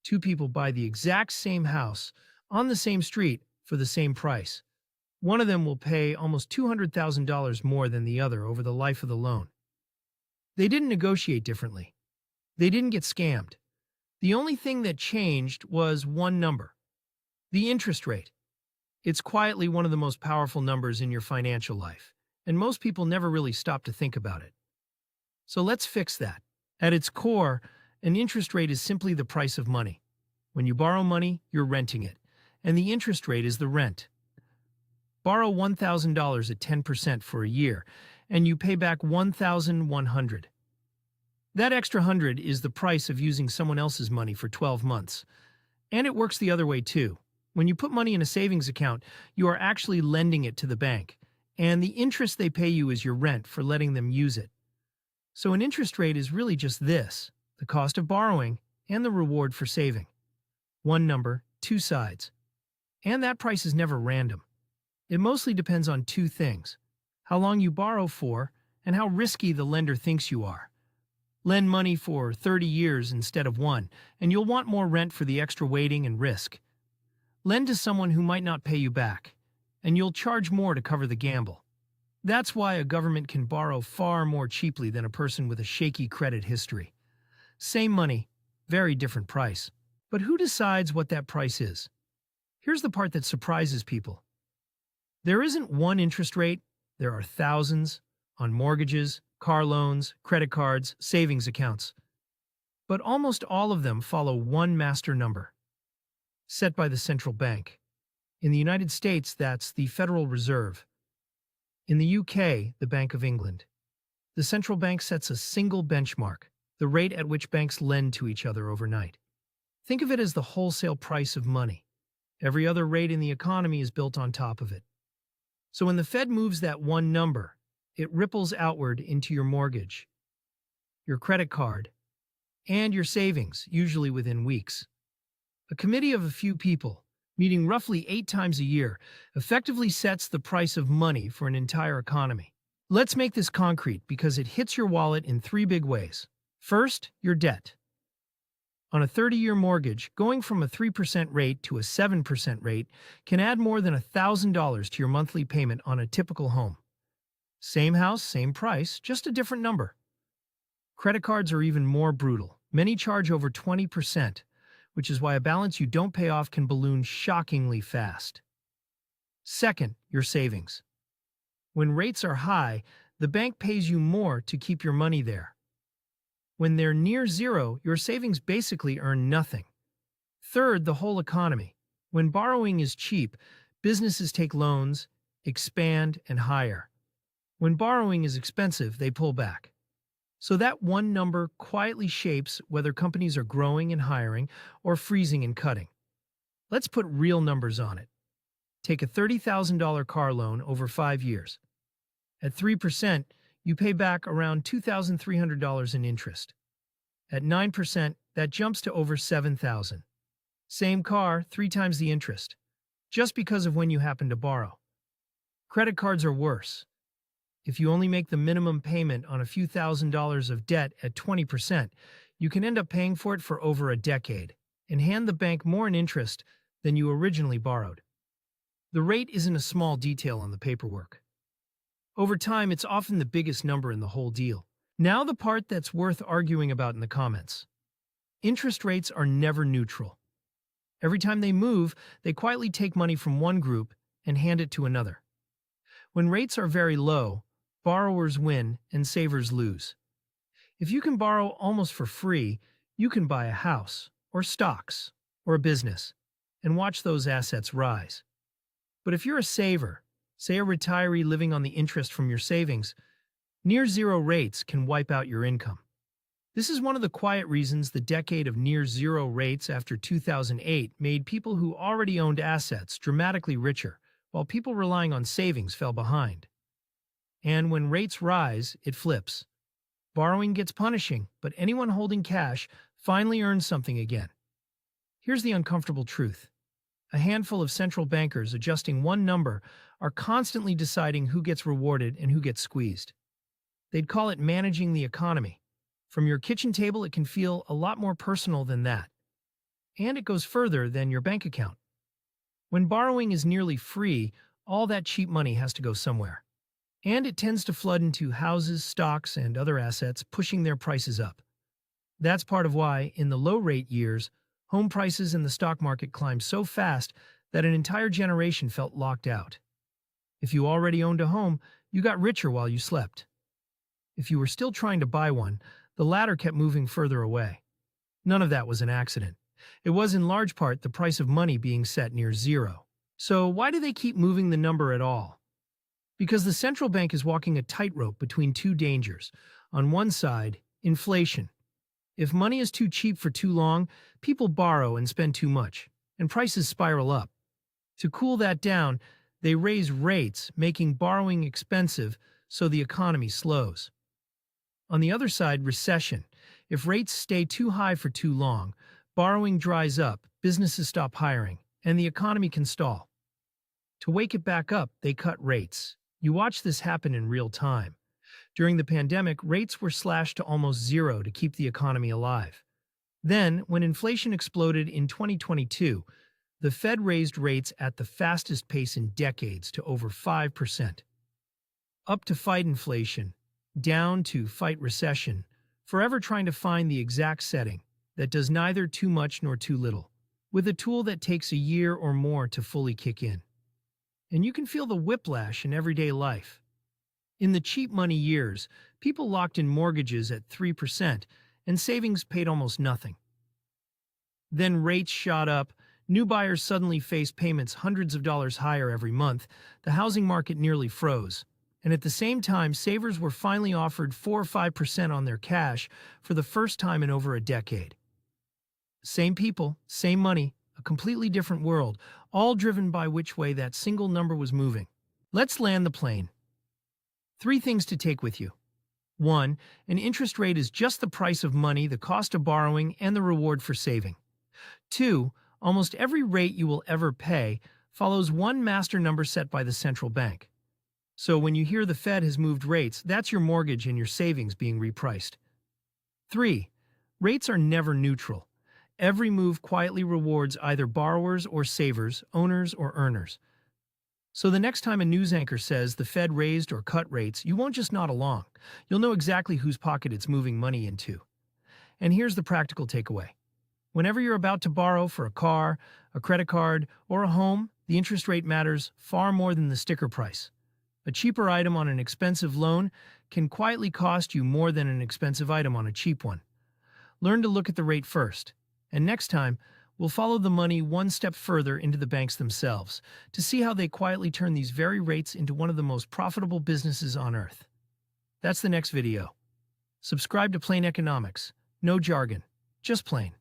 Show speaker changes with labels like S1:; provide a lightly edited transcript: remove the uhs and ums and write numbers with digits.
S1: Two people buy the exact same house on the same street for the same price. One of them will pay almost $200,000 more than the other over the life of the loan. They didn't negotiate differently. They didn't get scammed. The only thing that changed was one number: the interest rate. It's quietly one of the most powerful numbers in your financial life, and most people never really stop to think about it. So let's fix that. At its core, an interest rate is simply the price of money. When you borrow money, you're renting it, and the interest rate is the rent. Borrow $1,000 at 10% for a year, and you pay back $1,100. That extra 100 is the price of using someone else's money for 12 months. And it works the other way too. When you put money in a savings account, you are actually lending it to the bank, and the interest they pay you is your rent for letting them use it. So an interest rate is really just this: the cost of borrowing and the reward for saving. One number, two sides. And that price is never random. It mostly depends on two things: how long you borrow for and how risky the lender thinks you are. Lend money for 30 years instead of one, and you'll want more rent for the extra waiting and risk. Lend to someone who might not pay you back, and you'll charge more to cover the gamble. That's why a government can borrow far more cheaply than a person with a shaky credit history. Same money, very different price. But who decides what that price is? Here's the part that surprises people. There isn't one interest rate, there are thousands on mortgages, car loans, credit cards, savings accounts. But almost all of them follow one master number, set by the central bank. In the United States, that's the Federal Reserve. In the UK, the Bank of England. The central bank sets a single benchmark, the rate at which banks lend to each other overnight. Think of it as the wholesale price of money. Every other rate in the economy is built on top of it. So when the Fed moves that one number, it ripples outward into your mortgage, your credit card, and your savings, usually within weeks. A committee of a few people, meeting roughly 8 times a year, effectively sets the price of money for an entire economy. Let's make this concrete because it hits your wallet in 3 big ways. First, your debt. On a 30-year mortgage, going from a 3% rate to a 7% rate can add more than $1,000 to your monthly payment on a typical home. Same house, same price, just a different number. Credit cards are even more brutal. Many charge over 20%. Which is why a balance you don't pay off can balloon shockingly fast. Second, your savings. When rates are high, the bank pays you more to keep your money there. When they're near zero, your savings basically earn nothing. Third, the whole economy. When borrowing is cheap, businesses take loans, expand, and hire. When borrowing is expensive, they pull back. So that one number quietly shapes whether companies are growing and hiring or freezing and cutting. Let's put real numbers on it. Take a $30,000 car loan over 5 years. At 3%, you pay back around $2,300 in interest. At 9%, that jumps to over $7,000. Same car, 3 times the interest, just because of when you happen to borrow. Credit cards are worse. If you only make the minimum payment on a few $1,000s of debt at 20%, you can end up paying for it for over a decade and hand the bank more in interest than you originally borrowed. The rate isn't a small detail on the paperwork. Over time, it's often the biggest number in the whole deal. Now the part that's worth arguing about in the comments. Interest rates are never neutral. Every time they move, they quietly take money from one group and hand it to another. When rates are very low, borrowers win and savers lose. If you can borrow almost for free, you can buy a house, or stocks, or a business, and watch those assets rise. But if you're a saver, say a retiree living on the interest from your savings, near zero rates can wipe out your income. This is one of the quiet reasons the decade of near zero rates after 2008 made people who already owned assets dramatically richer, while people relying on savings fell behind. And when rates rise, it flips. Borrowing gets punishing, but anyone holding cash finally earns something again. Here's the uncomfortable truth. A handful of central bankers adjusting one number are constantly deciding who gets rewarded and who gets squeezed. They'd call it managing the economy. From your kitchen table, it can feel a lot more personal than that. and it goes further than your bank account. When borrowing is nearly free, all that cheap money has to go somewhere. And it tends to flood into houses, stocks, and other assets, pushing their prices up. That's part of why, in the low-rate years, home prices in the stock market climbed so fast that an entire generation felt locked out. If you already owned a home, you got richer while you slept. If you were still trying to buy one, the ladder kept moving further away. None of that was an accident. It was in large part the price of money being set near zero. So why do they keep moving the number at all? Because the central bank is walking a tightrope between two dangers. On one side, inflation. If money is too cheap for too long, people borrow and spend too much, and prices spiral up. To cool that down, they raise rates, making borrowing expensive so the economy slows. On the other side, recession. If rates stay too high for too long, borrowing dries up, businesses stop hiring, and the economy can stall. To wake it back up, they cut rates. You watch this happen in real time. During the pandemic, rates were slashed to almost zero to keep the economy alive. Then, when inflation exploded in 2022, the Fed raised rates at the fastest pace in decades to over 5%. Up to fight inflation, down to fight recession, forever trying to find the exact setting that does neither too much nor too little, with a tool that takes a year or more to fully kick in. And you can feel the whiplash in everyday life. In the cheap money years, people locked in mortgages at 3% and savings paid almost nothing. Then rates shot up, new buyers suddenly faced payments hundreds of dollars higher every month, the housing market nearly froze, and at the same time savers were finally offered 4 or 5% on their cash for the first time in over a decade. Same people, same money, a completely different world, all driven by which way that single number was moving. Let's land the plane. 3 things to take with you. 1. An interest rate is just the price of money, the cost of borrowing, and the reward for saving. 2. Almost every rate you will ever pay follows one master number set by the central bank. So when you hear the Fed has moved rates, that's your mortgage and your savings being repriced. 3. Rates are never neutral. Every move quietly rewards either borrowers or savers, owners or earners. So the next time a news anchor says the Fed raised or cut rates, you won't just nod along. You'll know exactly whose pocket it's moving money into. And here's the practical takeaway. Whenever you're about to borrow for a car, a credit card, or a home, the interest rate matters far more than the sticker price. A cheaper item on an expensive loan can quietly cost you more than an expensive item on a cheap one. Learn to look at the rate first. And next time, we'll follow the money one step further into the banks themselves to see how they quietly turn these very rates into one of the most profitable businesses on earth. That's the next video. Subscribe to Plain Economics. No jargon, just plain.